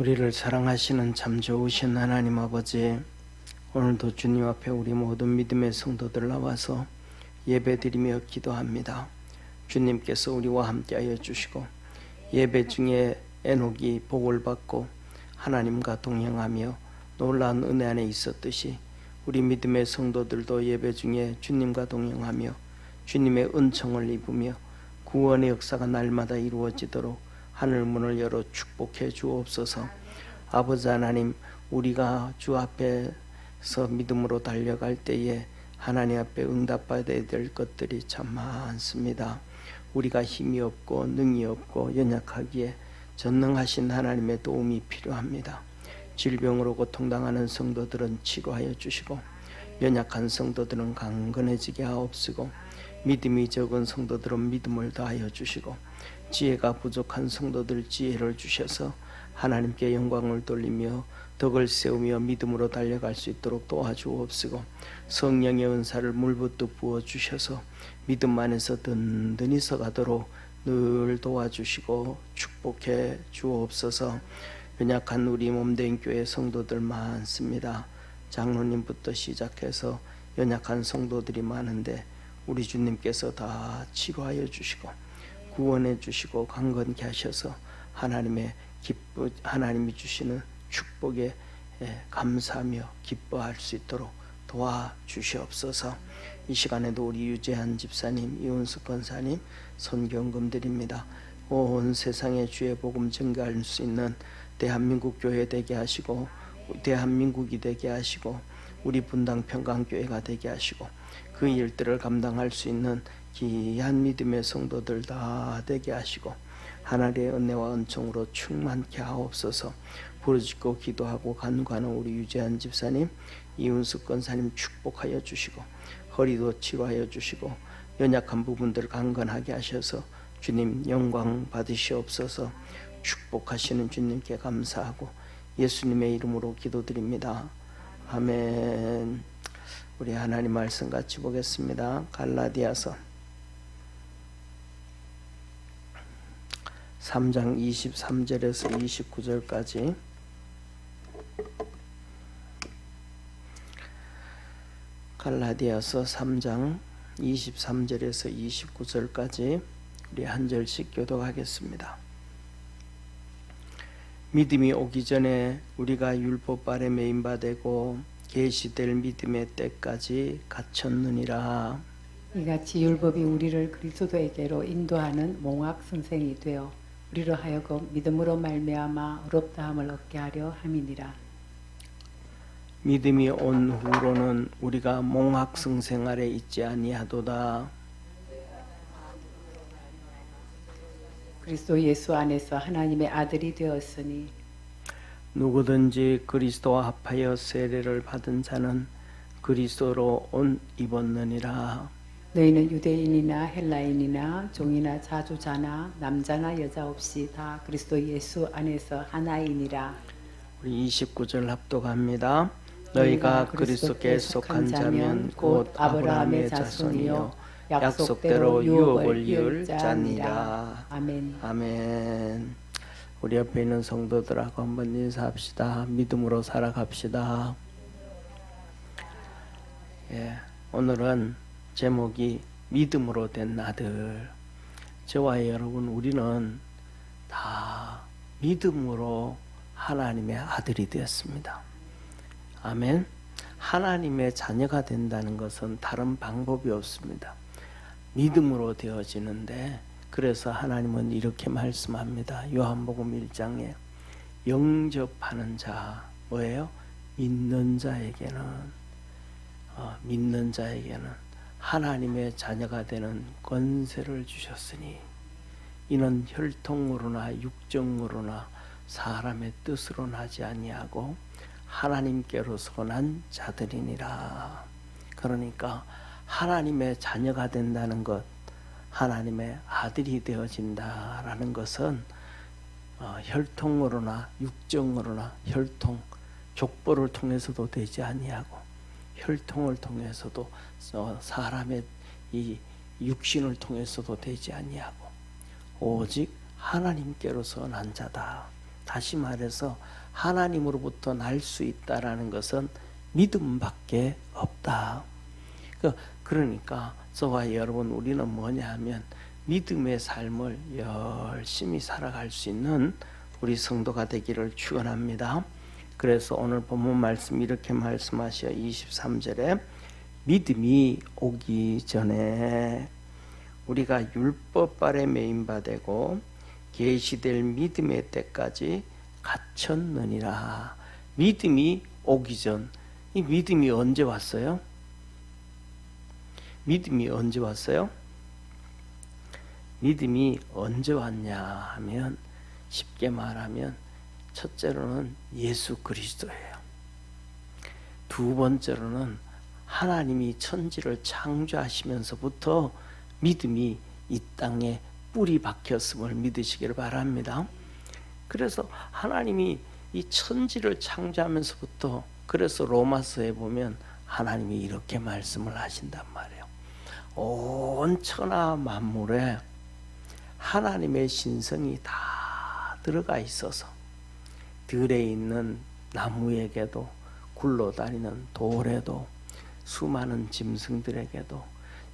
우리를 사랑하시는 참 좋으신 하나님 아버지, 오늘도 주님 앞에 우리 모든 믿음의 성도들 나와서 예배드리며 기도합니다. 주님께서 우리와 함께하여 주시고 예배 중에 에녹이 복을 받고 하나님과 동행하며 놀라운 은혜 안에 있었듯이 우리 믿음의 성도들도 예배 중에 주님과 동행하며 주님의 은총을 입으며 구원의 역사가 날마다 이루어지도록 하늘 문을 열어 축복해 주옵소서. 아버지 하나님, 우리가 주 앞에서 믿음으로 달려갈 때에 하나님 앞에 응답받아야 될 것들이 참 많습니다. 우리가 힘이 없고 능이 없고 연약하기에 전능하신 하나님의 도움이 필요합니다. 질병으로 고통당하는 성도들은 치료하여 주시고 연약한 성도들은 강건해지게 하옵시고 믿음이 적은 성도들은 믿음을 다하여 주시고 지혜가 부족한 성도들 지혜를 주셔서 하나님께 영광을 돌리며 덕을 세우며 믿음으로 달려갈 수 있도록 도와주옵시고 성령의 은사를 물붓듯 부어주셔서 믿음 안에서 든든히 서가도록 늘 도와주시고 축복해 주옵소서. 연약한 우리 몸된 교회 성도들 많습니다. 장로님부터 시작해서 연약한 성도들이 많은데 우리 주님께서 다 치료하여 주시고 구원해 주시고 강건케 하셔서 하나님이 주시는 축복에 감사하며 기뻐할 수 있도록 도와주시옵소서. 이 시간에도 우리 유재한 집사님, 이훈숙 권사님 선경금 드립니다. 온 세상에 주의 복음 전가할 수 있는 대한민국 교회 되게 하시고 대한민국이 되게 하시고 우리 분당 평강교회가 되게 하시고 그 일들을 감당할 수 있는 귀한 믿음의 성도들 다 되게 하시고 하나님의 은혜와 은총으로 충만케 하옵소서. 부르짖고 기도하고 간구하는 우리 유재한 집사님, 이훈숙 권사님 축복하여 주시고 허리도 치료하여 주시고 연약한 부분들 강건하게 하셔서 주님 영광 받으시옵소서. 축복하시는 주님께 감사하고 예수님의 이름으로 기도드립니다. 아멘. 우리 하나님 말씀 같이 보겠습니다. 갈라디아서 3장 23절에서 29절까지 갈라디아서 3장 23절에서 29절까지 우리 한 절씩 교독하겠습니다. 믿음이 오기 전에 우리가 율법 아래 매인 바 되고 계시될 믿음의 때까지 갇혔느니라. 이같이 율법이 우리를 그리스도에게로 인도하는 몽학 선생이 되어 우리로 하여금 믿음으로 말미암아 의롭다함을 얻게 하려 함이니라. 믿음이 온 후로는 우리가 몽학성생 아래 있지 아니하도다. 그리스도 예수 안에서 하나님의 아들이 되었으니 누구든지 그리스도와 합하여 세례를 받은 자는 그리스도로 옷 입었느니라. 너희는 유대인이나 헬라인이나 종이나 자주자나 남자나 여자 없이 다 그리스도 예수 안에서 하나이니라. 우리 29절 합독합니다. 너희가 그리스도께 속한 자면 곧 아브라함의 자손이요 약속대로 유업을 이을 자니라. 아멘. 아멘. 우리 옆에 있는 성도들하고 한번 인사합시다. 믿음으로 살아갑시다. 오늘은 제목이 믿음으로 된 아들. 저와 여러분, 우리는 다 믿음으로 하나님의 아들이 되었습니다. 아멘. 하나님의 자녀가 된다는 것은 다른 방법이 없습니다. 믿음으로 되어지는데, 그래서 하나님은 이렇게 말씀합니다. 요한복음 1장에 영접하는 자, 뭐예요? 믿는 자에게는 하나님의 자녀가 되는 권세를 주셨으니 이는 혈통으로나 육정으로나 사람의 뜻으로 나지 아니하고 하나님께로서 난 자들이니라. 그러니까 하나님의 자녀가 된다는 것, 하나님의 아들이 되어진다라는 것은 혈통으로나 육정으로나 족보를 통해서도 되지 아니하고 혈통을 통해서도 사람의 이 육신을 통해서도 되지 아니하고 오직 하나님께로서 난 자다. 다시 말해서 하나님으로부터 날 수 있다라는 것은 믿음밖에 없다. 그러니까 저와 여러분, 우리는 뭐냐 하면 믿음의 삶을 열심히 살아갈 수 있는 우리 성도가 되기를 축원합니다. 그래서 오늘 본문 말씀 이렇게 말씀하셔. 23절에 믿음이 오기 전에 우리가 율법 아래 매인 바 되고 계시될 믿음의 때까지 갇혔느니라. 믿음이 오기 전, 이 믿음이 언제 왔어요? 믿음이 언제 왔어요? 믿음이 언제 왔냐 하면, 쉽게 말하면 첫째로는 예수 그리스도예요. 두 번째로는 하나님이 천지를 창조하시면서부터 믿음이 이 땅에 뿌리 박혔음을 믿으시기를 바랍니다. 그래서 하나님이 이 천지를 창조하면서부터, 그래서 로마서에 보면 하나님이 이렇게 말씀을 하신단 말이에요. 온 천하 만물에 하나님의 신성이 다 들어가 있어서 들에 있는 나무에게도 굴러다니는 돌에도 수많은 짐승들에게도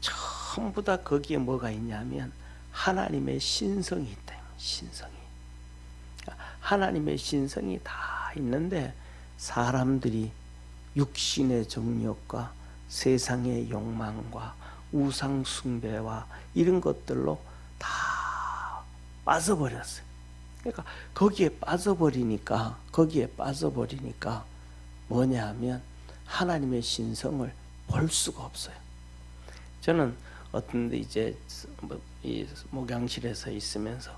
전부 다 거기에 뭐가 있냐면 하나님의 신성이 있다. 신성이. 하나님의 신성이 다 있는데 사람들이 육신의 정욕과 세상의 욕망과 우상 숭배와 이런 것들로 다 빠져버렸어요. 그러니까 거기에 빠져버리니까 뭐냐 하면 하나님의 신성을 볼 수가 없어요. 저는 어떤 데 이제 이 목양실에서 있으면서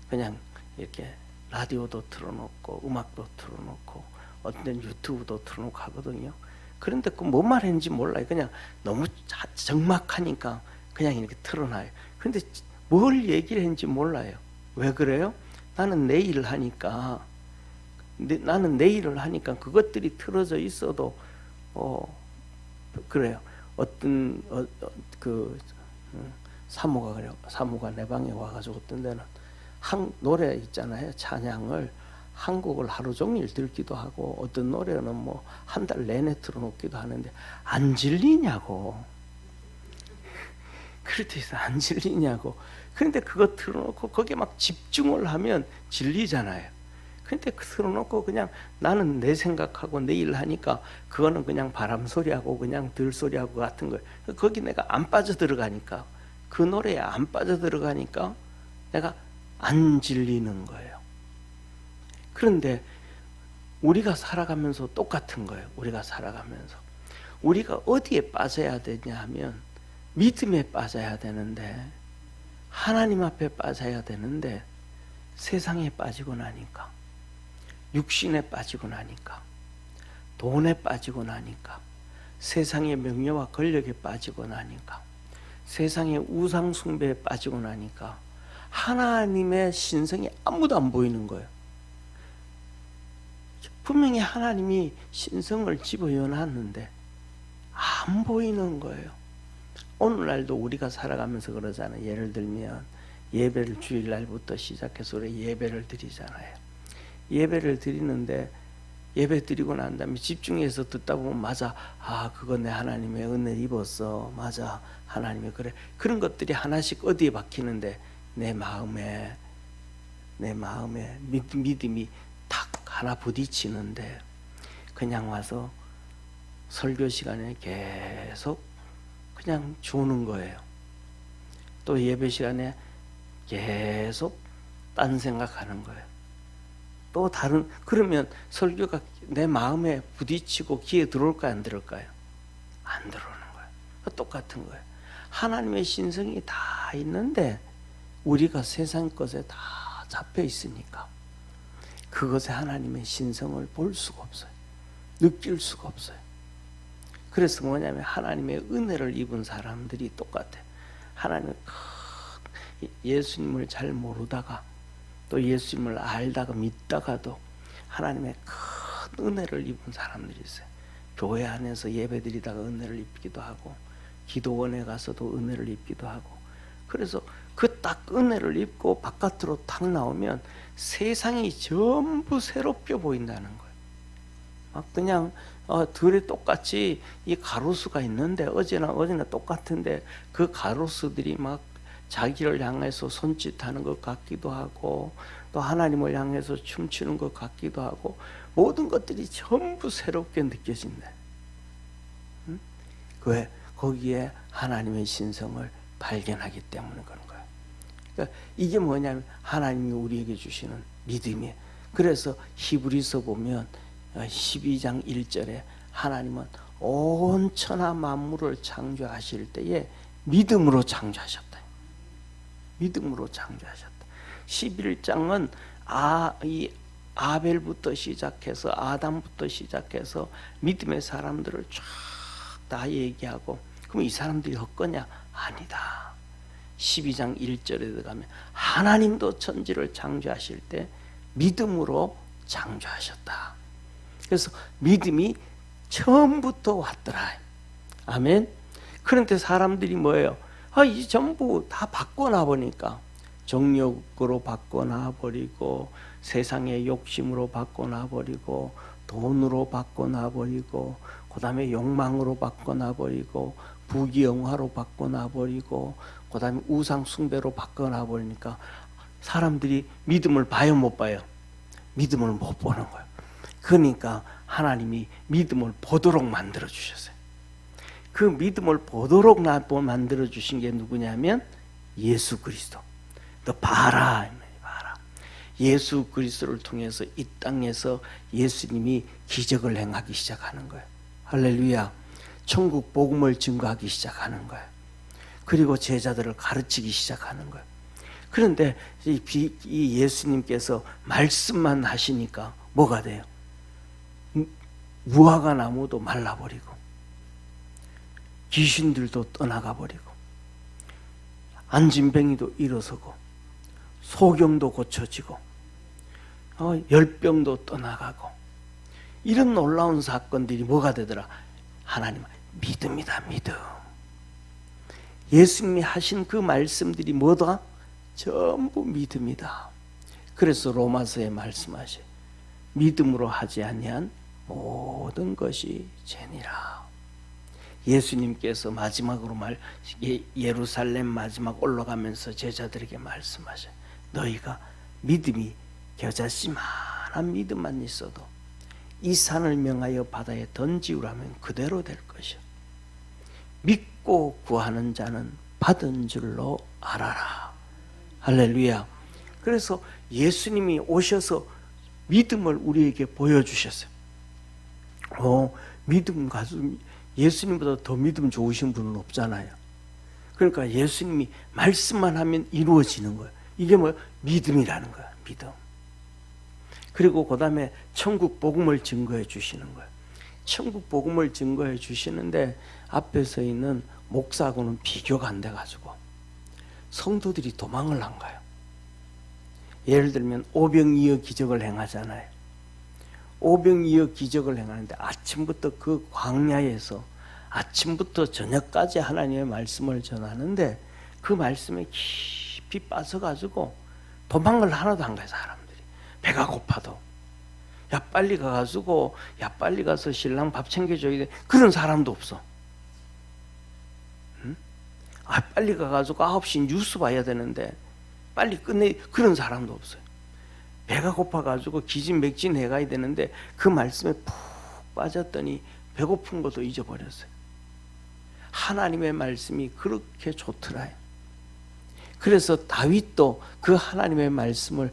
그냥 이렇게 라디오도 틀어놓고 음악도 틀어놓고 어떤 데는 유튜브도 틀어놓고 하거든요. 그런데 그 뭔 말했는지 몰라요. 그냥 너무 적막하니까 그냥 이렇게 틀어놔요. 그런데 뭘 얘기를 했는지 몰라요. 왜 그래요? 나는 내 일을 하니까 그것들이 틀어져 있어도 그래요. 어떤 사모가 그래요. 사모가 내 방에 와가지고 어떤 데는 노래 있잖아요. 찬양을 한국을 하루 종일 듣기도 하고 어떤 노래는 뭐 한 달 내내 틀어놓기도 하는데 안 질리냐고. 그렇듯 안 질리냐고. 그런데 그거 틀어놓고 거기에 막 집중을 하면 질리잖아요. 근데 틀어놓고 그냥 나는 내 생각하고 내 일 하니까 그거는 그냥 바람 소리하고 그냥 들 소리하고 같은 거예요. 거기 내가 안 빠져 들어가니까, 그 노래에 안 빠져 들어가니까 내가 안 질리는 거예요. 그런데 우리가 살아가면서 똑같은 거예요. 우리가 살아가면서 우리가 어디에 빠져야 되냐 하면 믿음에 빠져야 되는데, 하나님 앞에 빠져야 되는데 세상에 빠지고 나니까, 육신에 빠지고 나니까, 돈에 빠지고 나니까, 세상의 명예와 권력에 빠지고 나니까, 세상의 우상 숭배에 빠지고 나니까 하나님의 신성이 아무도 안 보이는 거예요. 분명히 하나님이 신성을 집어넣었는데 안 보이는 거예요. 오늘날도 우리가 살아가면서 그러잖아요. 예를 들면 예배를 주일날부터 시작해서 우리 예배를 드리잖아요. 예배를 드리는데 예배 드리고 난 다음에 집중해서 듣다 보면 맞아, 그거 내 하나님의 은혜 입었어, 맞아, 하나님의 그래, 그런 것들이 하나씩 어디에 박히는데 내 마음에 믿음이 탁 하나 부딪히는데, 그냥 와서 설교 시간에 계속 그냥 주는 거예요. 또 예배 시간에 계속 딴 생각하는 거예요. 또 다른, 그러면 설교가 내 마음에 부딪히고 귀에 들어올까요, 안 들어올까요? 안 들어오는 거예요. 똑같은 거예요. 하나님의 신성이 다 있는데 우리가 세상 것에 다 잡혀 있으니까 그것에 하나님의 신성을 볼 수가 없어요. 느낄 수가 없어요. 그래서 뭐냐면 하나님의 은혜를 입은 사람들이 똑같아요. 하나님의 예수님을 잘 모르다가 또 예수님을 알다가 믿다가도 하나님의 큰 은혜를 입은 사람들이 있어요. 교회 안에서 예배드리다가 은혜를 입기도 하고 기도원에 가서도 은혜를 입기도 하고, 그래서 그 딱 은혜를 입고 바깥으로 탁 나오면 세상이 전부 새롭게 보인다는 거예요. 막 그냥 둘이 똑같이 이 가로수가 있는데 어제나 똑같은데 그 가로수들이 막 자기를 향해서 손짓하는 것 같기도 하고 또 하나님을 향해서 춤추는 것 같기도 하고 모든 것들이 전부 새롭게 느껴진다. 응? 왜? 거기에 하나님의 신성을 발견하기 때문에 그런 거예요. 그러니까 이게 뭐냐면 하나님이 우리에게 주시는 믿음이에요. 그래서 히브리서 보면 12장 1절에 하나님은 온 천하 만물을 창조하실 때에 믿음으로 창조하셨다. 믿음으로 창조하셨다. 11장은 이 아벨부터 시작해서 아담부터 시작해서 믿음의 사람들을 쫙 다 얘기하고 그럼 이 사람들이 헛거냐? 아니다. 12장 1절에 들어가면 하나님도 천지를 창조하실 때 믿음으로 창조하셨다. 그래서 믿음이 처음부터 왔더라. 아멘. 그런데 사람들이 뭐예요? 이 전부 다 바꿔놔 보니까 정욕으로 바꿔놔 버리고 세상의 욕심으로 바꿔놔 버리고 돈으로 바꿔놔 버리고 그 다음에 욕망으로 바꿔놔 버리고 부귀영화로 바꿔놔 버리고 그 다음에 우상 숭배로 바꿔놔 버리니까 사람들이 믿음을 봐요 못 봐요? 믿음을 못 보는 거예요. 그러니까 하나님이 믿음을 보도록 만들어 주셨어요. 그 믿음을 보도록 만들어 주신 게 누구냐면 예수 그리스도. 너 봐라. 봐라. 예수 그리스도를 통해서 이 땅에서 예수님이 기적을 행하기 시작하는 거예요. 할렐루야. 천국 복음을 증거하기 시작하는 거예요. 그리고 제자들을 가르치기 시작하는 거예요. 그런데 이 예수님께서 말씀만 하시니까 뭐가 돼요? 무화과 나무도 말라버리고 귀신들도 떠나가 버리고 안진뱅이도 일어서고 소경도 고쳐지고 열병도 떠나가고 이런 놀라운 사건들이 뭐가 되더라? 하나님 믿음이다. 믿음. 예수님이 하신 그 말씀들이 뭐다? 전부 믿음이다. 그래서 로마서에 말씀하셔. 믿음으로 하지 아니한 모든 것이 죄니라. 예수님께서 마지막으로 예루살렘 마지막 올라가면서 제자들에게 말씀하셔. 너희가 믿음이 겨자씨만한 믿음만 있어도 이 산을 명하여 바다에 던지우라면 그대로 될 것이요. 믿고 구하는 자는 받은 줄로 알아라. 할렐루야. 그래서 예수님이 오셔서 믿음을 우리에게 보여주셨어요. 믿음 가수 예수님보다 더 믿음 좋으신 분은 없잖아요. 그러니까 예수님이 말씀만 하면 이루어지는 거예요. 이게 뭐 믿음이라는 거야. 믿음. 그리고 그 다음에 천국 복음을 증거해 주시는 거예요. 천국 복음을 증거해 주시는데 앞에 서 있는 목사하고는 비교가 안 돼가지고 성도들이 도망을 안 가요. 예를 들면 오병이어 기적을 행하잖아요. 오병이어 기적을 행하는데 아침부터 그 광야에서 아침부터 저녁까지 하나님의 말씀을 전하는데 그 말씀에 깊이 빠져가지고 도망을 하나도 안 가요. 사람들이 배가 고파도 빨리 가가지고 빨리 가서 신랑 밥 챙겨줘야 돼. 그런 사람도 없어. 응? 빨리 가가지고 9시 뉴스 봐야 되는데 빨리 끝내. 그런 사람도 없어요. 배가 고파가지고 기진맥진 해가야 되는데 그 말씀에 푹 빠졌더니 배고픈 것도 잊어버렸어요. 하나님의 말씀이 그렇게 좋더라요. 그래서 다윗도 그 하나님의 말씀을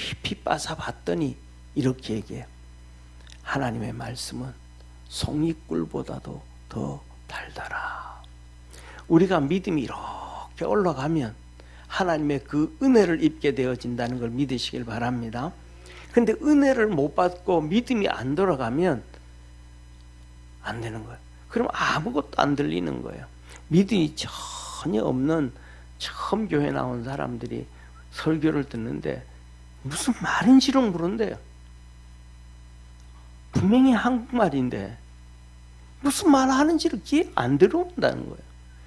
깊이 빠져봤더니 이렇게 얘기해요. 하나님의 말씀은 송이꿀보다도 더 달달하. 우리가 믿음이 이렇게 올라가면 하나님의 그 은혜를 입게 되어진다는 걸 믿으시길 바랍니다. 근데 은혜를 못 받고 믿음이 안 돌아가면 안 되는 거예요. 그럼 아무것도 안 들리는 거예요. 믿음이 전혀 없는 처음 교회 나온 사람들이 설교를 듣는데 무슨 말인지를 모른대요. 분명히 한국말인데 무슨 말 하는지를 귀에 안 들어온다는 거예요.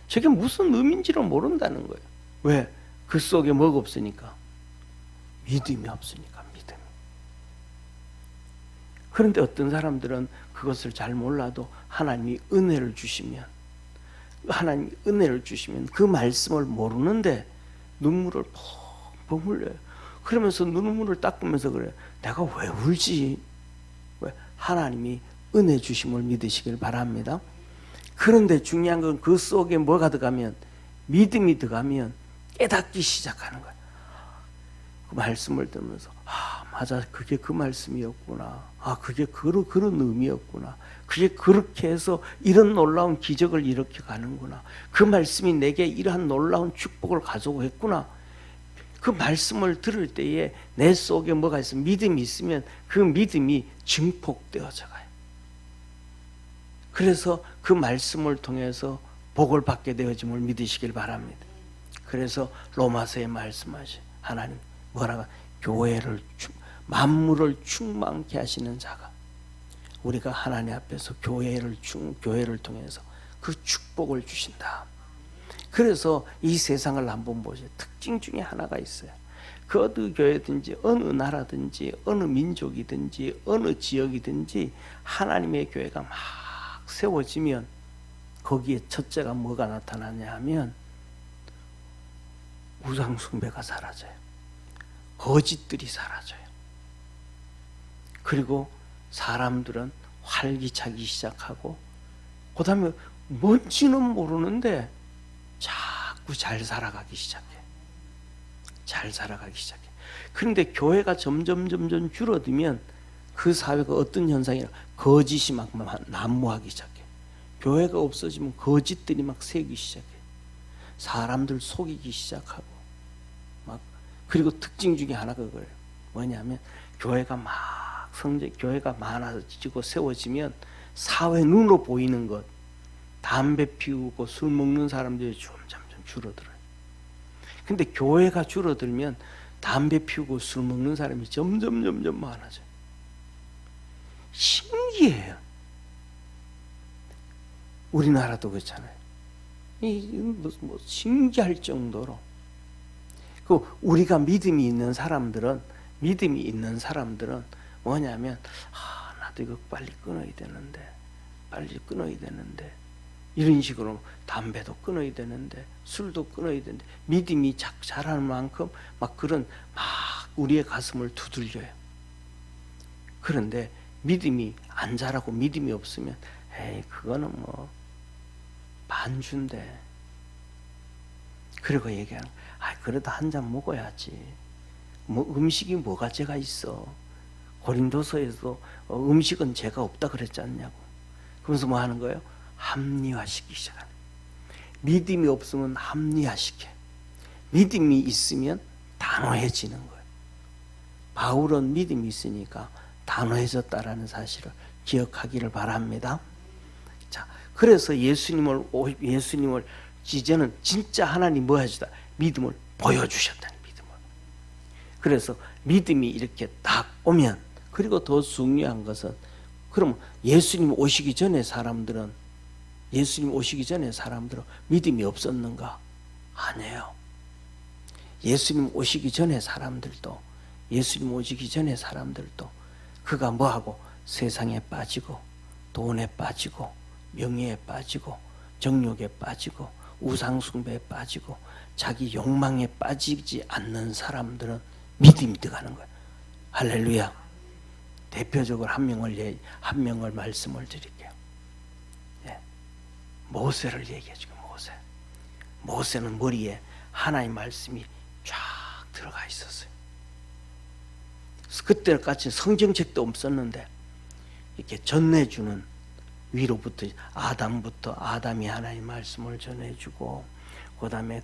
저게 무슨 의미인지를 모른다는 거예요. 왜? 그 속에 뭐가 없으니까? 믿음이 없으니까, 믿음이. 그런데 어떤 사람들은 그것을 잘 몰라도 하나님이 은혜를 주시면 그 말씀을 모르는데 눈물을 펑펑 흘려요. 그러면서 눈물을 닦으면서 그래요. 내가 왜 울지? 왜? 하나님이 은혜 주심을 믿으시길 바랍니다. 그런데 중요한 건 그 속에 뭐가 들어가면, 믿음이 들어가면 깨닫기 시작하는 거예요. 그 말씀을 들으면서 맞아, 그게 그 말씀이었구나. 그게 그런 의미였구나. 그게 그렇게 해서 이런 놀라운 기적을 일으켜 가는구나. 그 말씀이 내게 이러한 놀라운 축복을 가져오고 했구나. 그 말씀을 들을 때에 내 속에 뭐가 있으면, 믿음이 있으면 그 믿음이 증폭되어져 가요. 그래서 그 말씀을 통해서 복을 받게 되어짐을 믿으시길 바랍니다. 그래서 로마서에 말씀하시, 하나님 뭐라고? 교회를, 만물을 충만케 하시는 자가, 우리가 하나님 앞에서 교회를 통해서 그 축복을 주신다. 그래서 이 세상을 한번 보세요. 특징 중에 하나가 있어요. 그 어느 교회든지 어느 나라든지 어느 민족이든지 어느 지역이든지 하나님의 교회가 막 세워지면 거기에 첫째가 뭐가 나타나냐 하면 우상 숭배가 사라져요. 거짓들이 사라져요. 그리고 사람들은 활기차기 시작하고, 그 다음에 뭔지는 모르는데 자꾸 잘 살아가기 시작해. 잘 살아가기 시작해. 그런데 교회가 점점 줄어들면 그 사회가 어떤 현상이냐, 거짓이 막 난무하기 시작해. 교회가 없어지면 거짓들이 막 새기 시작해. 사람들 속이기 시작하고 막. 그리고 특징 중에 하나가 그거예요. 뭐냐면 교회가 교회가 많아지고 세워지면 사회 눈으로 보이는 것, 담배 피우고 술 먹는 사람들이 점점 줄어들어요. 근데 교회가 줄어들면 담배 피우고 술 먹는 사람이 점점 많아져요. 신기해요. 우리나라도 그렇잖아요. 뭐 신기할 정도로. 그 우리가 믿음이 있는 사람들은 뭐냐면 나도 이거 빨리 끊어야 되는데 이런 식으로 담배도 끊어야 되는데 술도 끊어야 되는데 믿음이 자라는 만큼 막 우리의 가슴을 두들겨요. 그런데 믿음이 안 자라고 믿음이 없으면 그거는 뭐 반주인데, 그리고 얘기하는 그래도 한 잔 먹어야지. 뭐 음식이 뭐가 죄가 있어. 고린도서에서 음식은 죄가 없다 그랬지 않냐고. 그러면서 뭐 하는 거예요? 합리화시키기 시작하는. 믿음이 없으면 합리화시켜. 믿음이 있으면 단호해지는 거예요. 바울은 믿음이 있으니까 단호해졌다라는 사실을 기억하기를 바랍니다. 자, 그래서 예수님을 이제는 진짜 하나님 뭐 하시다? 믿음을 보여주셨다는 믿음을. 그래서 믿음이 이렇게 딱 오면, 그리고 더 중요한 것은, 그럼 예수님 오시기 전에 사람들은 믿음이 없었는가? 아니에요. 예수님 오시기 전에 사람들도 그가 뭐하고 세상에 빠지고 돈에 빠지고 명예에 빠지고 정욕에 빠지고 우상숭배에 빠지고 자기 욕망에 빠지지 않는 사람들은 믿음이 들어가는 거예요. 할렐루야. 대표적으로 한 명을 말씀을 드릴게요. 모세를 얘기해 주고, 모세는 머리에 하나님 말씀이 쫙 들어가 있었어요. 그때까지 성경책도 없었는데 이렇게 전해주는, 위로부터 아담이 하나님 말씀을 전해주고, 그다음에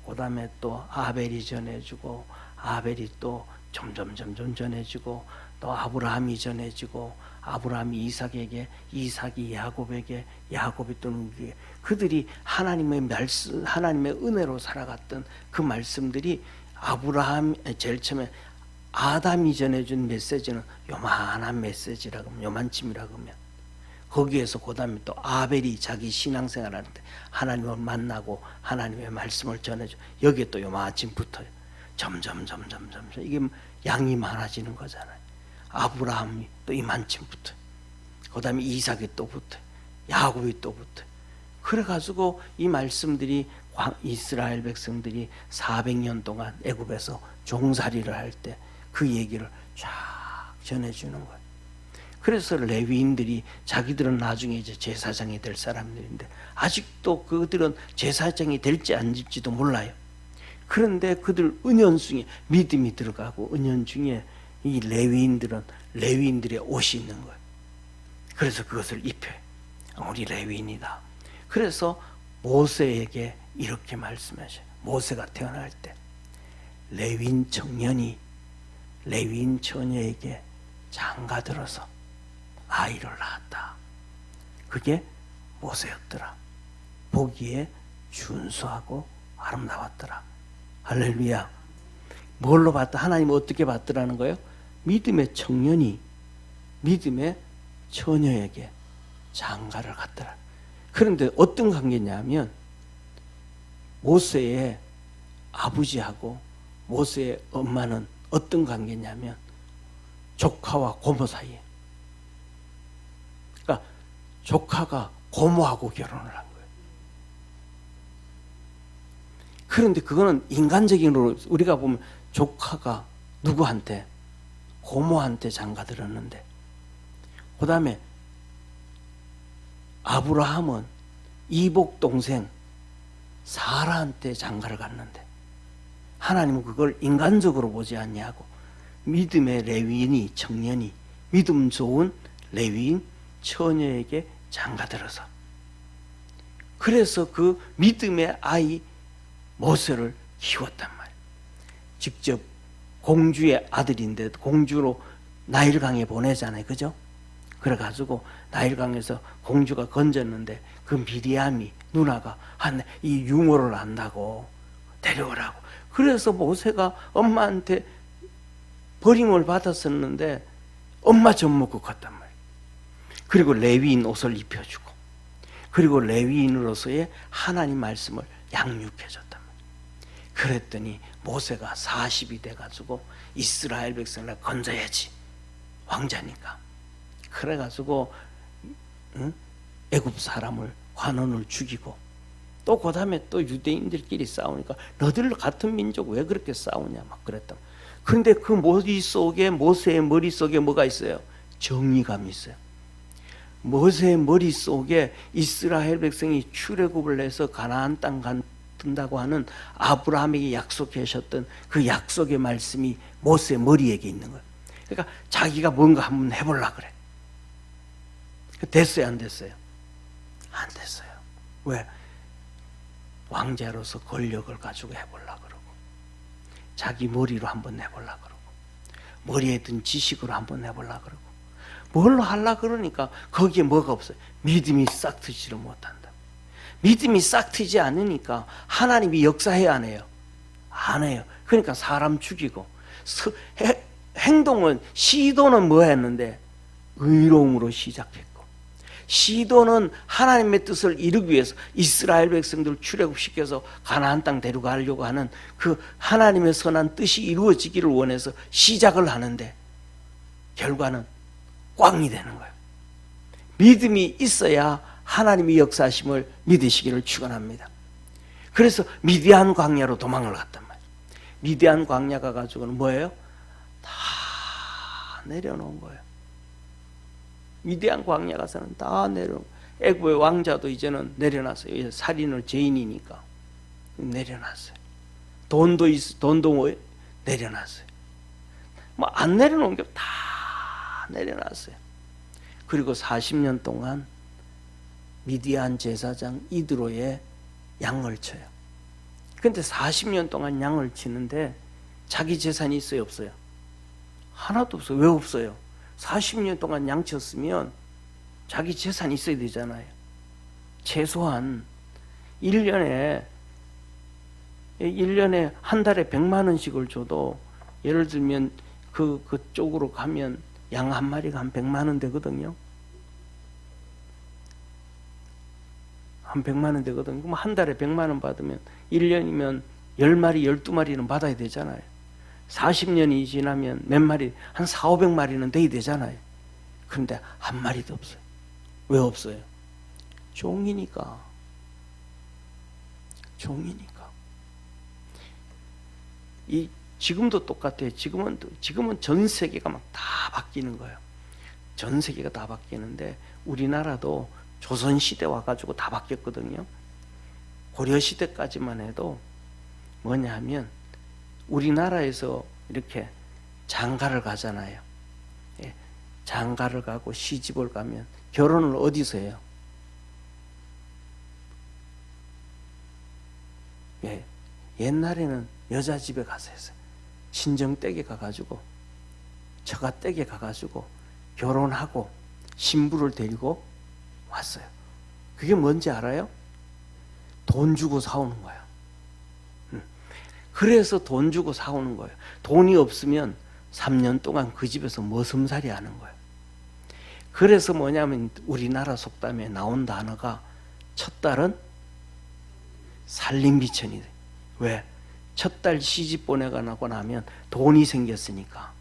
그다음에 또 아벨이 전해주고, 아벨이 또 점점 전해주고, 또 아브라함이 전해지고, 아브라함이 이삭에게, 이삭이 야곱에게, 야곱이 또 누구에게, 그들이 하나님의 말씀, 하나님의 은혜로 살아갔던 그 말씀들이 제일 처음에 아담이 전해준 메시지는 요만한 메시지라고 하면, 요만침이라고 하면, 거기에서 그 다음에 또 아벨이 자기 신앙생활 하는데 하나님을 만나고 하나님의 말씀을 전해줘. 여기에 또 요마침 붙어요. 점점 이게 양이 많아지는 거잖아요. 아브라함이 또 이만침 붙어요. 그 다음에 이삭이 또 붙어요. 야곱이 또 붙어요. 그래가지고 이 말씀들이 이스라엘 백성들이 400년 동안 애굽에서 종살이를 할 때 그 얘기를 쫙 전해주는 거예요. 그래서 레위인들이 자기들은 나중에 이제 제사장이 될 사람들인데 아직도 그들은 제사장이 될지 안 될지도 몰라요. 그런데 그들 은연중에 믿음이 들어가고 은연중에 이 레위인들은 레위인들의 옷이 있는 거예요. 그래서 그것을 입혀요. 우리 레위인이다. 그래서 모세에게 이렇게 말씀하셔요. 모세가 태어날 때 레위인 청년이 레위인 처녀에게 장가들어서 아이를 낳았다. 그게 모세였더라. 보기에 준수하고 아름다웠더라. 할렐루야. 뭘로 봤다? 하나님 어떻게 봤더라는 거예요? 믿음의 청년이 믿음의 처녀에게 장가를 갔더라. 그런데 어떤 관계냐면 모세의 아버지하고 모세의 엄마는 어떤 관계냐면 조카와 고모 사이에. 그러니까 조카가 고모하고 결혼을 한 거예요. 그런데 그거는 인간적인으로 우리가 보면 조카가 누구한테? 고모한테 장가들었는데 그 다음에 아브라함은 이복 동생 사라한테 장가를 갔는데 하나님은 그걸 인간적으로 보지 않냐고 믿음의 레위인이 청년이 믿음 좋은 레위인 처녀에게 장가들어서 그래서 그 믿음의 아이 모세를 키웠단 말이에요. 직접 공주의 아들인데 공주로 나일강에 보내잖아요. 그죠? 그래가지고 나일강에서 공주가 건졌는데 그 미리암이 누나가 이 유모를 안다고 데려오라고. 그래서 모세가 엄마한테 버림을 받았었는데 엄마 젖 먹고 컸단 말이에요. 그리고 레위인 옷을 입혀주고 그리고 레위인으로서의 하나님 말씀을 양육해줬단 말이에요. 그랬더니 모세가 40이 돼가지고 이스라엘 백성을 건져야지. 왕자니까. 그래가지고 애굽 사람을 관원을 죽이고 또 그 다음에 또 유대인들끼리 싸우니까 너들 같은 민족 왜 그렇게 싸우냐 막 그랬다. 그런데 그 머릿속에 모세의 머릿속에 뭐가 있어요? 정의감이 있어요. 모세의 머릿속에 이스라엘 백성이 출애굽을 해서 가나안 땅 간다고 하는 아브라함에게 약속하셨던 그 약속의 말씀이 모세의 머리에 있는 거예요. 그러니까 자기가 뭔가 한번 해보려고 그래. 됐어요? 안 됐어요? 안 됐어요. 왜? 왕자로서 권력을 가지고 해보려고 그러고 자기 머리로 한번 해보려고 그러고 머리에 든 지식으로 한번 해보려고 그러고 뭘로 하려고 그러니까 거기에 뭐가 없어요. 믿음이 싹 트지를 못한다. 믿음이 싹 트지 않으니까 하나님이 역사해야 안 해요? 안 해요. 그러니까 사람 죽이고 행동은 시도는 뭐 했는데 의로움으로 시작했고 시도는 하나님의 뜻을 이루기 위해서 이스라엘 백성들을 출애굽시켜서 가나안 땅 데려가려고 하는 그 하나님의 선한 뜻이 이루어지기를 원해서 시작을 하는데 결과는 꽝이 되는 거예요. 믿음이 있어야 하나님의 역사하심을 믿으시기를 축원합니다. 그래서 미디안 광야로 도망을 갔단 말이에요. 미디안 광야 가가지고는 뭐예요? 다 내려놓은 거예요. 미디안 광야 가서는 다 내려놓은 거예요. 애굽의 왕자도 이제는 내려놨어요. 살인을 죄인이니까 내려놨어요. 돈도 내려놨어요. 뭐 안 내려놓은 게 다 내려놨어요. 그리고 40년 동안 미디안 제사장 이드로의 양을 쳐요. 그런데 40년 동안 양을 치는데 자기 재산이 있어요? 없어요? 하나도 없어요. 왜 없어요? 40년 동안 양 쳤으면 자기 재산이 있어야 되잖아요. 최소한 1년에 한 달에 100만 원씩을 줘도 예를 들면 그쪽으로 가면 양 한 마리가 한 100만 원 되거든요. 한 100만 원 되거든. 그럼 한 달에 100만 원 받으면 1년이면 10마리, 12마리는 받아야 되잖아요. 40년이 지나면 몇 마리, 한 4, 500마리는 돼야 되잖아요. 그런데 한 마리도 없어요. 왜 없어요? 종이니까. 종이니까. 지금도 똑같아요. 지금은 전 세계가 막 다 바뀌는 거예요. 전 세계가 다 바뀌는데 우리나라도 조선시대 와가지고 다 바뀌었거든요. 고려시대까지만 해도 뭐냐 하면 우리나라에서 이렇게 장가를 가잖아요. 예, 장가를 가고 시집을 가면 결혼을 어디서 해요? 예, 옛날에는 여자 집에 가서 했어요. 친정댁에 가가지고 처가댁에 가가지고 결혼하고 신부를 데리고 왔어요. 그게 뭔지 알아요? 돈 주고 사오는 거야. 그래서 돈 주고 사오는 거예요. 돈이 없으면 3년 동안 그 집에서 머슴살이 하는 거예요. 그래서 뭐냐면 우리나라 속담에 나온 단어가 첫 딸은 살림비천이 돼. 왜? 첫 딸 시집 보내고 나면 돈이 생겼으니까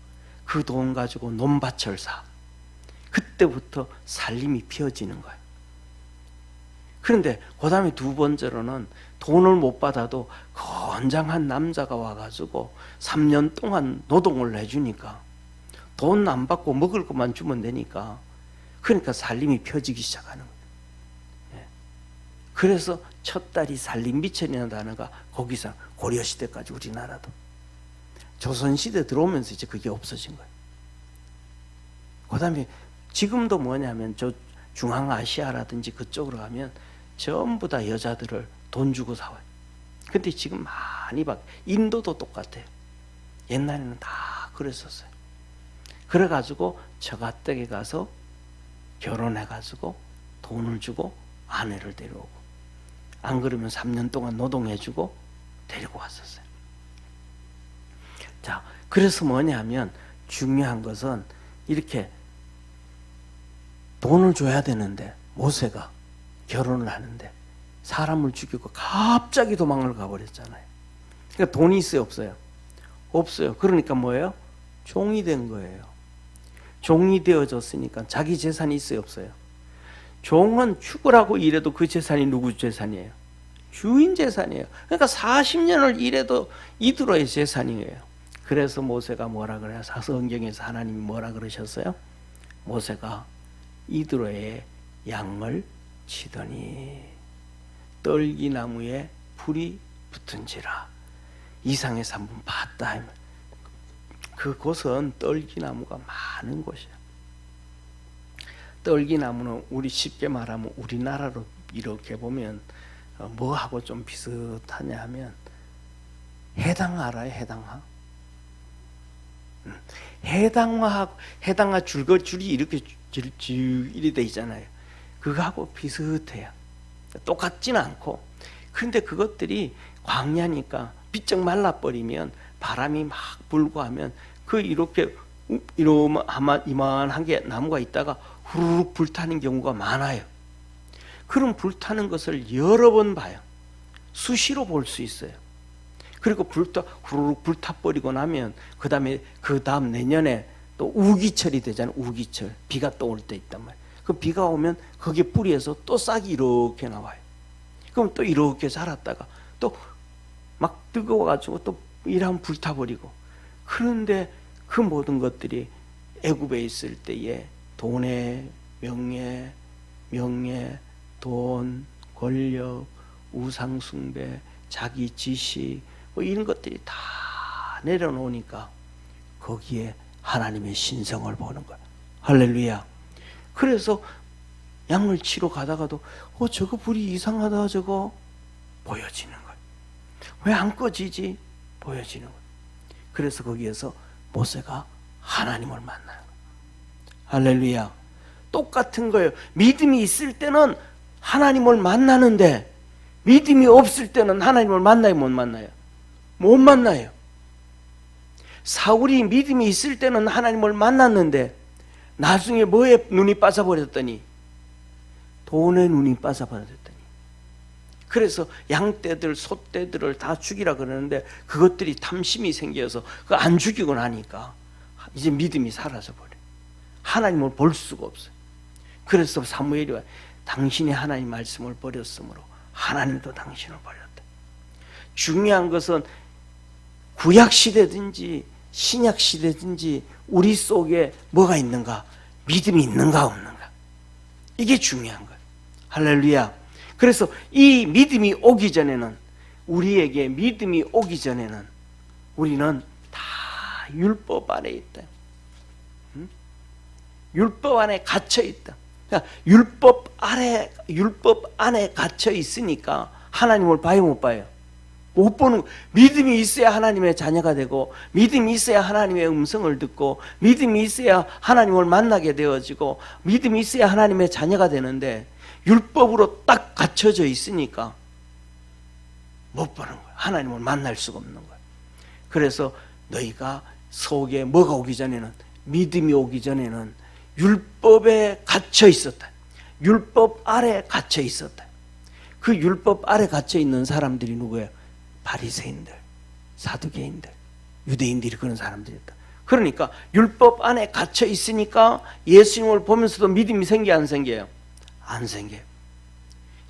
그 돈 가지고 논밭을 사. 그때부터 살림이 피어지는 거예요. 그런데 그 다음에 두 번째로는 돈을 못 받아도 건장한 남자가 와가지고 3년 동안 노동을 해주니까 돈 안 받고 먹을 것만 주면 되니까 그러니까 살림이 펴지기 시작하는 거예요. 그래서 첫 딸이 살림비천이라는 단어가 거기서 고려시대까지 우리나라도 조선시대 들어오면서 이제 그게 없어진 거예요. 그 다음에 지금도 뭐냐면 저 중앙아시아라든지 그쪽으로 가면 전부 다 여자들을 돈 주고 사와요. 근데 지금 많이 인도도 똑같아요. 옛날에는 다 그랬었어요. 그래가지고 처가댁에 가서 결혼해가지고 돈을 주고 아내를 데려오고 안 그러면 3년 동안 노동해주고 데리고 왔었어요. 자, 그래서 뭐냐면 중요한 것은 이렇게 돈을 줘야 되는데 모세가 결혼을 하는데 사람을 죽이고 갑자기 도망을 가버렸잖아요. 그러니까 돈이 있어요, 없어요? 없어요. 그러니까 뭐예요? 종이 된 거예요. 종이 되어졌으니까 자기 재산이 있어요, 없어요? 종은 죽으라고 일해도 그 재산이 누구 재산이에요? 주인 재산이에요. 그러니까 40년을 일해도 이들의 재산이에요. 그래서 모세가 뭐라 그래요? 성경에서 하나님이 뭐라 그러셨어요? 모세가 이드로의 양을 치더니 떨기나무에 불이 붙은지라. 이상에서 한번 봤다. 그곳은 떨기나무가 많은 곳이야. 떨기나무는 우리 쉽게 말하면 우리나라로 이렇게 보면 뭐하고 좀 비슷하냐 하면 해당화 알아요? 해당화? 해당화 줄이 이렇게 줄이 돼 있잖아요. 그거하고 비슷해요. 똑같지는 않고. 그런데 그것들이 광야니까 비쩍 말라버리면 바람이 막 불고 하면 그 이렇게 이만한 게 나무가 있다가 후루룩 불타는 경우가 많아요. 그럼 불타는 것을 여러 번 봐요. 수시로 볼 수 있어요. 그리고 후루룩 불타버리고 나면 그 다음 내년에 또 우기철이 되잖아요. 우기철. 비가 또 올 때 있단 말이에요. 그 비가 오면 거기에 뿌리에서 또 싹이 이렇게 나와요. 그럼 또 이렇게 자랐다가 또 막 뜨거워가지고 또 이러면 불타버리고. 그런데 그 모든 것들이 애굽에 있을 때에 돈의 명예, 돈, 권력, 우상숭배, 자기 지식 뭐 이런 것들이 다 내려놓으니까 거기에 하나님의 신성을 보는 거야. 할렐루야. 그래서 양을 치러 가다가도 저거 불이 이상하다 저거 보여지는 거야. 왜 안 꺼지지? 보여지는 거야. 그래서 거기에서 모세가 하나님을 만나는 거야. 할렐루야. 똑같은 거예요. 믿음이 있을 때는 하나님을 만나는데 믿음이 없을 때는 하나님을 만나요, 못 만나요? 못 만나요. 사울이 믿음이 있을 때는 하나님을 만났는데 나중에 뭐에 눈이 빠져버렸더니 돈에 눈이 빠져버렸더니 그래서 양떼들, 소떼들을 다 죽이라 그러는데 그것들이 탐심이 생겨서 그 안 죽이고 나니까 이제 믿음이 사라져버려요. 하나님을 볼 수가 없어요. 그래서 사무엘이 와, 당신이 하나님 말씀을 버렸으므로 하나님도 당신을 버렸다. 중요한 것은 구약시대든지 신약시대든지 우리 속에 뭐가 있는가? 믿음이 있는가 없는가? 이게 중요한 거예요. 할렐루야. 그래서 이 믿음이 오기 전에는, 우리에게 믿음이 오기 전에는 우리는 다 율법 안에 있다. 율법 안에 갇혀 있다. 그러니까 율법 안에 갇혀 있으니까 하나님을 봐요, 못 봐요? 못 보는. 믿음이 있어야 하나님의 자녀가 되고, 믿음이 있어야 하나님의 음성을 듣고, 믿음이 있어야 하나님을 만나게 되어지고, 믿음이 있어야 하나님의 자녀가 되는데 율법으로 딱 갇혀져 있으니까 못 보는 거예요. 하나님을 만날 수가 없는 거예요. 그래서 너희가 속에 뭐가 오기 전에는, 믿음이 오기 전에는 율법에 갇혀 있었다. 율법 아래 갇혀 있었다. 그 율법 아래 갇혀 있는 사람들이 누구예요? 바리새인들, 사두개인들, 유대인들이 그런 사람들이었다. 그러니까 율법 안에 갇혀 있으니까 예수님을 보면서도 믿음이 생겨 안 생겨요? 안 생겨요.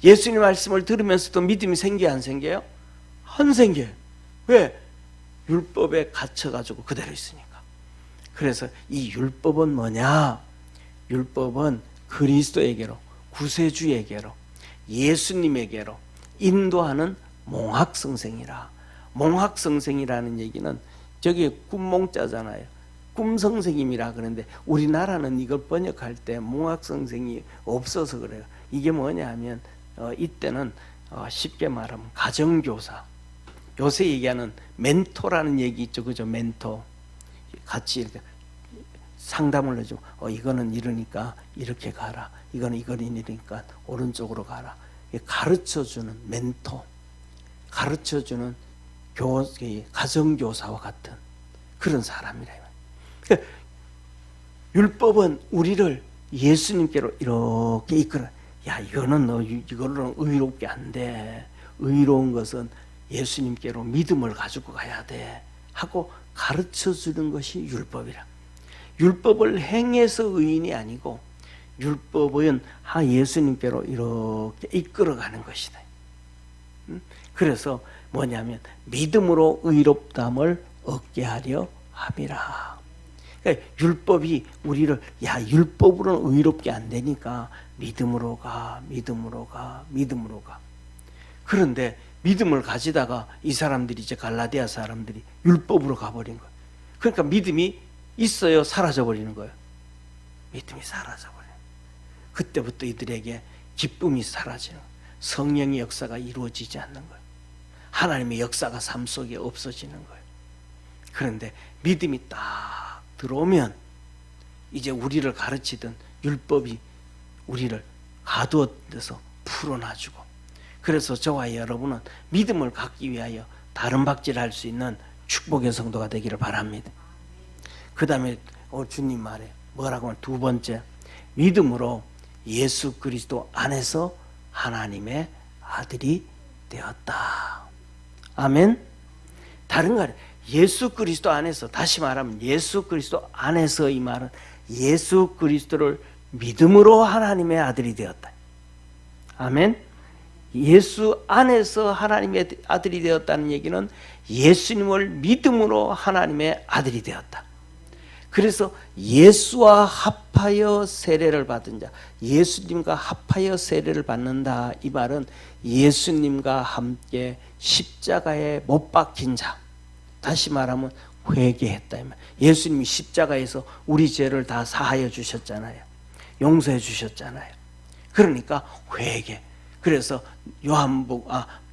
예수님 말씀을 들으면서도 믿음이 생겨 안 생겨요? 안 생겨요. 왜? 율법에 갇혀가지고 그대로 있으니까. 그래서 이 율법은 뭐냐? 율법은 그리스도에게로, 구세주에게로, 예수님에게로 인도하는 몽학성생이라. 몽학성생이라는 얘기는 저게 꿈몽자잖아요. 꿈성생님이라 그러는데 우리나라는 이걸 번역할 때 몽학성생이 없어서 그래요. 이게 뭐냐 하면 이때는 쉽게 말하면 가정교사, 요새 얘기하는 멘토라는 얘기 있죠. 그죠? 멘토. 같이 이렇게 상담을 해주고 이거는 이러니까 이렇게 가라, 이거는 이러니까 오른쪽으로 가라. 가르쳐주는 멘토, 가르쳐주는 가정교사와 같은 그런 사람이라. 그러니까 율법은 우리를 예수님께로 이렇게 이끌어. 야, 이거는 의롭게 안 돼. 의로운 것은 예수님께로 믿음을 가지고 가야 돼 하고 가르쳐주는 것이 율법이라. 율법을 행해서 의인이 아니고 율법은 예수님께로 이렇게 이끌어가는 것이다. 그래서 뭐냐면 믿음으로 의롭다함을 얻게 하려 함이라. 그러니까 율법이 우리를 율법으로는 의롭게 안 되니까 믿음으로 가. 그런데 믿음을 가지다가 이 사람들이, 이제 갈라디아 사람들이 율법으로 가버린 거예요. 그러니까 믿음이 있어요, 사라져버리는 거예요? 믿음이 사라져버려요. 그때부터 이들에게 기쁨이 사라지는 거예요. 성령의 역사가 이루어지지 않는 거예요. 하나님의 역사가 삶 속에 없어지는 거예요. 그런데 믿음이 딱 들어오면 이제 우리를 가르치던 율법이 우리를 가두어서 풀어놔주고, 그래서 저와 여러분은 믿음을 갖기 위하여 다른 박질할 수 있는 축복의 성도가 되기를 바랍니다. 그 다음에 주님 말에 뭐라고 하면 두 번째, 믿음으로 예수 그리스도 안에서 하나님의 아들이 되었다. 아멘. 다른 거 아니에요. 예수 그리스도 안에서, 다시 말하면 예수 그리스도 안에서, 이 말은 예수 그리스도를 믿음으로 하나님의 아들이 되었다. 아멘. 예수 안에서 하나님의 아들이 되었다는 얘기는 예수님을 믿음으로 하나님의 아들이 되었다. 그래서 예수와 합하여 세례를 받은 자, 예수님과 합하여 세례를 받는다, 이 말은 예수님과 함께 십자가에 못 박힌 자, 다시 말하면 회개했다. 예수님이 십자가에서 우리 죄를 다 사하여 주셨잖아요. 용서해 주셨잖아요. 그러니까 회개. 그래서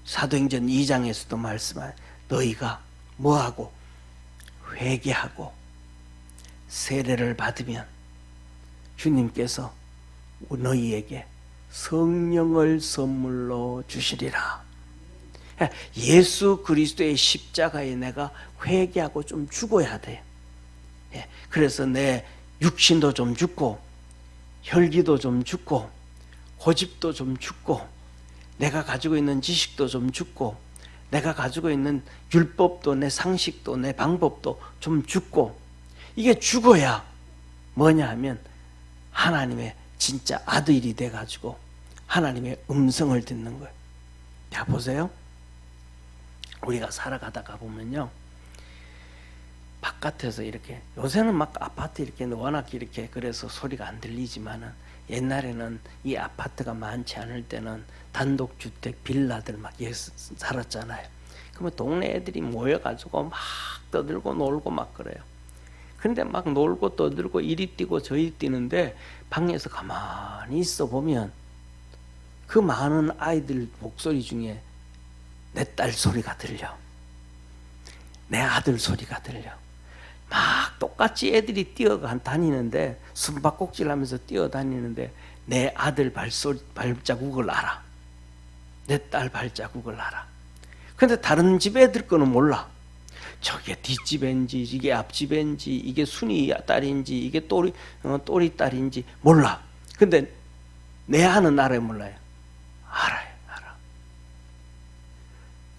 사도행전 2장에서도 말씀하여 너희가 뭐하고 회개하고 세례를 받으면 주님께서 너희에게 성령을 선물로 주시리라. 예수 그리스도의 십자가에 내가 회개하고 좀 죽어야 돼요. 그래서 내 육신도 좀 죽고, 혈기도 좀 죽고, 고집도 좀 죽고, 내가 가지고 있는 지식도 좀 죽고, 내가 가지고 있는 율법도, 내 상식도, 내 방법도 좀 죽고, 이게 죽어야 뭐냐 하면 하나님의 진짜 아들이 돼가지고 하나님의 음성을 듣는 거예요. 자, 보세요. 우리가 살아가다가 보면요, 바깥에서 이렇게, 요새는 막 아파트 이렇게 워낙 이렇게 그래서 소리가 안 들리지만은, 옛날에는 이 아파트가 많지 않을 때는 단독주택 빌라들 막 살았잖아요. 그러면 동네 애들이 모여가지고 막 떠들고 놀고 막 그래요. 근데 막 놀고 떠들고 이리 뛰고 저리 뛰는데 방에서 가만히 있어 보면 그 많은 아이들 목소리 중에 내 딸 소리가 들려, 내 아들 소리가 들려. 막 똑같이 애들이 뛰어다니는데, 숨바꼭질 하면서 뛰어다니는데 내 아들 발자국을 알아, 내 딸 발자국을 알아. 근데 다른 집 애들 거는 몰라. 저게 뒷집인지 이게 앞집인지 이게 순이 딸인지 이게 또리 딸인지 몰라. 근데 내 아는 알아요, 몰라요? 알아요. 알아.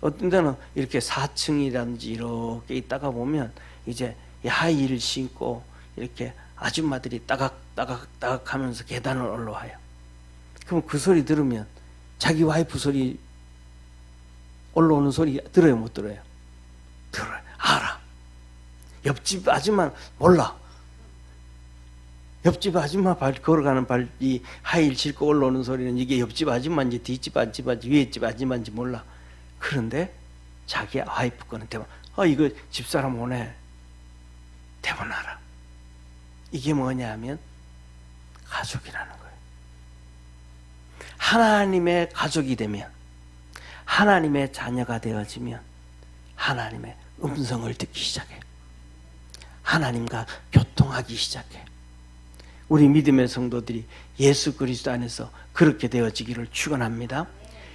어떤 데는 이렇게 4층이라든지 이렇게 있다가 보면 이제 하이힐 신고 이렇게 아줌마들이 따각따각 하면서 계단을 올라와요. 그럼 그 소리 들으면 자기 와이프 소리 올라오는 소리 들어요, 못 들어요? 들어요. 알아. 옆집 아줌마 몰라. 옆집 아줌마 걸어가는 발이 하이힐 신고 올라오는 소리는 이게 옆집 아줌마인지 뒷집 아줌마인지 위에집 아줌마인지 몰라. 그런데 자기 와이프 거는 대박. 이거 집사람 오네. 대본 알아. 이게 뭐냐 하면 가족이라는 거예요. 하나님의 가족이 되면, 하나님의 자녀가 되어지면 하나님의 음성을 듣기 시작해. 하나님과 교통하기 시작해. 우리 믿음의 성도들이 예수 그리스도 안에서 그렇게 되어지기를 축원합니다.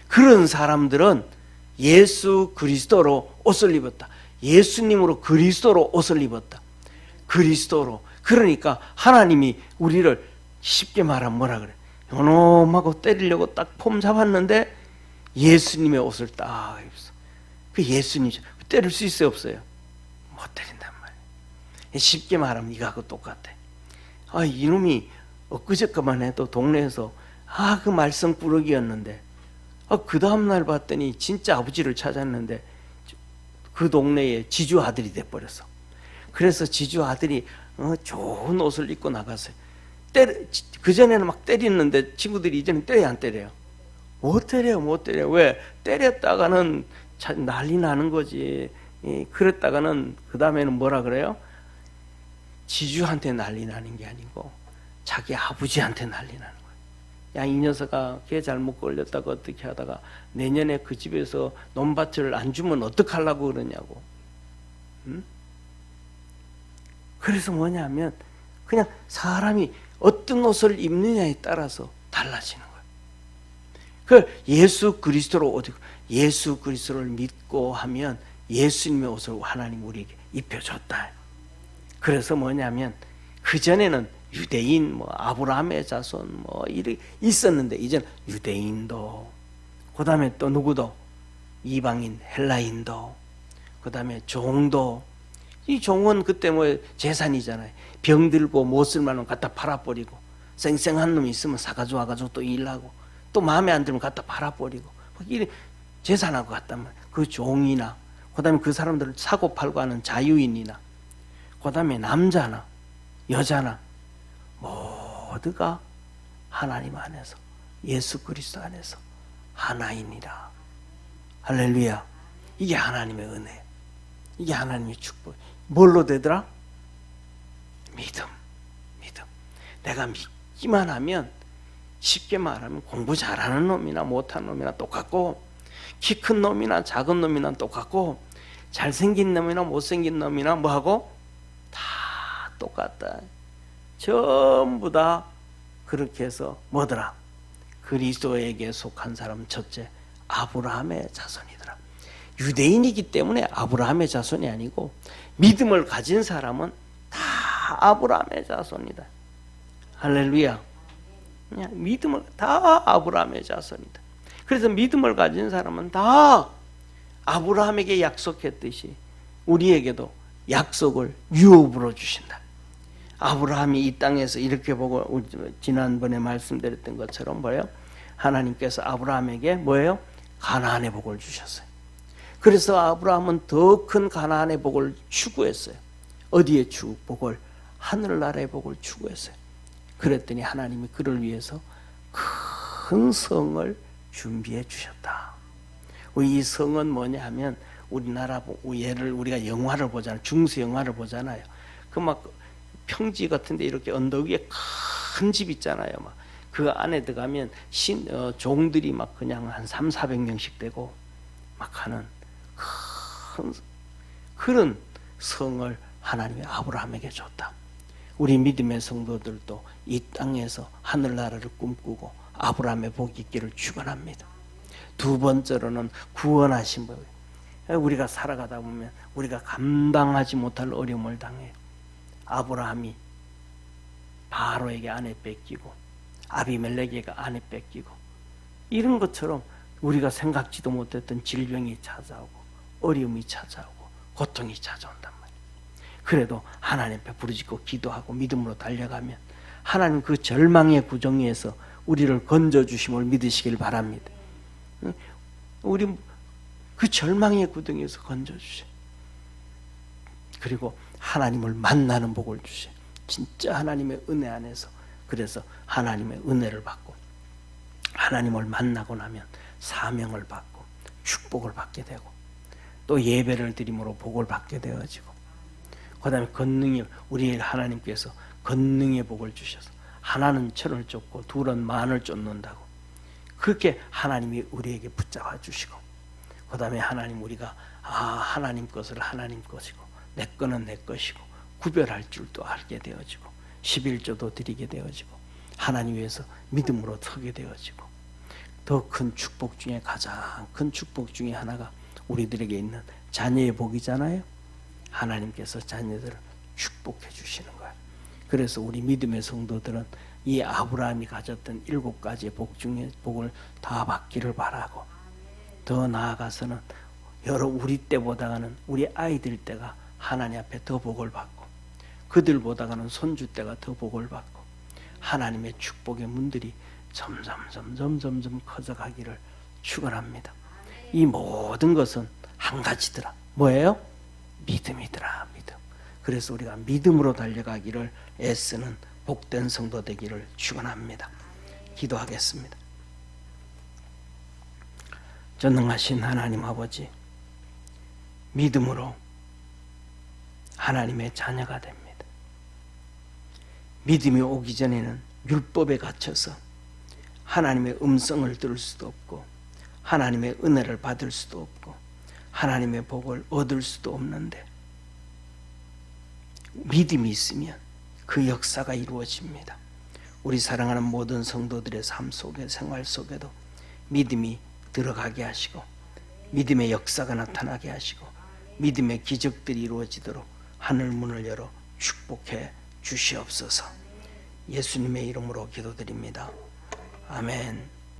그런 사람들은 예수 그리스도로 옷을 입었다. 예수님으로 그리스도로 옷을 입었다. 그리스도로. 그러니까 하나님이 우리를 쉽게 말하면 뭐라 그래? 요놈하고 때리려고 딱 폼 잡았는데 예수님의 옷을 딱 입었어. 그 예수님 때릴 수 있어요, 없어요? 못 때린단 말이에요. 쉽게 말하면 이거하고 똑같아. 이놈이 엊그저께만 해도 동네에서 그 말썽꾸러기였는데, 그 다음날 봤더니 진짜 아버지를 찾았는데 그 동네에 지주 아들이 돼버렸어. 그래서 지주 아들이 좋은 옷을 입고 나갔어요. 그전에는 막 때리는데 친구들이 이제는 때려요, 안 때려요? 못 때려요. 왜? 때렸다가는 난리 나는 거지. 그랬다가는 그 다음에는 뭐라 그래요? 지주한테 난리 나는 게 아니고 자기 아버지한테 난리 나는 거예요. 야, 이 녀석아, 걔 잘못 걸렸다가 어떻게 하다가 내년에 그 집에서 논밭을 안 주면 어떡하려고 그러냐고. 응? 그래서 뭐냐면 그냥 사람이 어떤 옷을 입느냐에 따라서 달라지는 거예요. 그 예수 그리스도로 옷, 예수 그리스도를 믿고 하면 예수님의 옷을 하나님 우리에게 입혀줬다. 그래서 뭐냐면 그전에는 유대인, 아브라함의 자손 이렇게 있었는데 이제는 유대인도, 그 다음에 또 누구도, 이방인 헬라인도, 그 다음에 종도. 이 종은 그때 재산이잖아요. 병들고 못 쓸만한 갖다 팔아버리고, 쌩쌩한 놈이 있으면 사가지고 와가지고 또 일하고, 또 마음에 안 들면 갖다 팔아버리고, 재산하고 갔단 말이에요. 그 종이나, 그 다음에 그 사람들을 사고 팔고 하는 자유인이나, 그 다음에 남자나 여자나 모두가 하나님 안에서, 예수 그리스도 안에서 하나이니라. 할렐루야. 이게 하나님의 은혜, 이게 하나님의 축복. 뭘로 되더라? 믿음. 내가 믿기만 하면, 쉽게 말하면 공부 잘하는 놈이나 못하는 놈이나 똑같고, 키 큰 놈이나 작은 놈이나 똑같고, 잘생긴 놈이나 못생긴 놈이나 뭐하고 다 똑같다. 전부 다 그렇게 해서 뭐더라? 그리스도에게 속한 사람, 첫째 아브라함의 자손이더라. 유대인이기 때문에 아브라함의 자손이 아니고 믿음을 가진 사람은 다 아브라함의 자손이다. 할렐루야. 믿음을 다 아브라함의 자손이다. 그래서 믿음을 가진 사람은 다 아브라함에게 약속했듯이 우리에게도 약속을 유업으로 주신다. 아브라함이 이 땅에서 이렇게 보고 지난번에 말씀드렸던 것처럼 뭐예요? 하나님께서 아브라함에게 뭐예요? 가나안의 복을 주셨어요. 그래서 아브라함은 더 큰 가나안의 복을 추구했어요. 어디에 복을? 하늘나라의 복을 추구했어요. 그랬더니 하나님이 그를 위해서 큰 성을 준비해 주셨다. 이 성은 뭐냐 하면 우리나라 예를 우리가 영화를 보잖아요. 중세 영화를 보잖아요. 그 막 평지 같은데 이렇게 언덕 위에 큰 집 있잖아요. 막 그 안에 들어가면 종들이 막 그냥 한 300~400명씩 되고 막 하는 큰 그런 성을 하나님이 아브라함에게 줬다. 우리 믿음의 성도들도 이 땅에서 하늘나라를 꿈꾸고 아브라함의 복이 있기를 축원합니다. 두 번째로는 구원하신 법. 우리가 살아가다 보면 우리가 감당하지 못할 어려움을 당해요. 아브라함이 바로에게 아내 뺏기고 아비멜렉에게 아내 뺏기고 이런 것처럼 우리가 생각지도 못했던 질병이 찾아오고 어려움이 찾아오고 고통이 찾아온단 말이에요. 그래도 하나님 앞에 부르짖고 기도하고 믿음으로 달려가면 하나님 그 절망의 구덩이에서 우리를 건져주심을 믿으시길 바랍니다. 우리 그 절망의 구덩이에서 건져주셔. 그리고 하나님을 만나는 복을 주셔. 진짜 하나님의 은혜 안에서. 그래서 하나님의 은혜를 받고 하나님을 만나고 나면 사명을 받고 축복을 받게 되고 또 예배를 드림으로 복을 받게 되어지고 그 다음에 권능이 우리 하나님께서 권능의 복을 주셔서 하나는 천을 쫓고 둘은 만을 쫓는다고 그렇게 하나님이 우리에게 붙잡아 주시고 그 다음에 하나님 우리가 하나님 것을 하나님 것이고 내 거는 내 것이고 구별할 줄도 알게 되어지고 11조도 드리게 되어지고 하나님 위해서 믿음으로 서게 되어지고 더 큰 축복 중에 가장 큰 축복 중에 하나가 우리들에게 있는 자녀의 복이잖아요. 하나님께서 자녀들을 축복해 주시는 거예요. 그래서 우리 믿음의 성도들은 이 아브라함이 가졌던 7가지의 복 중에 복을 다 받기를 바라고 더 나아가서는 우리 때보다는 우리 아이들 때가 하나님 앞에 더 복을 받고 그들보다는 손주 때가 더 복을 받고 하나님의 축복의 문들이 점점 커져가기를 축원합니다. 이 모든 것은 한 가지더라. 뭐예요? 믿음이더라. 믿음. 그래서 우리가 믿음으로 달려가기를 애쓰는 복된 성도 되기를 축원합니다. 기도하겠습니다. 전능하신 하나님 아버지, 믿음으로 하나님의 자녀가 됩니다. 믿음이 오기 전에는 율법에 갇혀서 하나님의 음성을 들을 수도 없고 하나님의 은혜를 받을 수도 없고 하나님의 복을 얻을 수도 없는데 믿음이 있으면 그 역사가 이루어집니다. 우리 사랑하는 모든 성도들의 삶 속에 생활 속에도 믿음이 들어가게 하시고 믿음의 역사가 나타나게 하시고 믿음의 기적들이 이루어지도록 하늘문을 열어 축복해 주시옵소서. 예수님의 이름으로 기도드립니다. 아멘.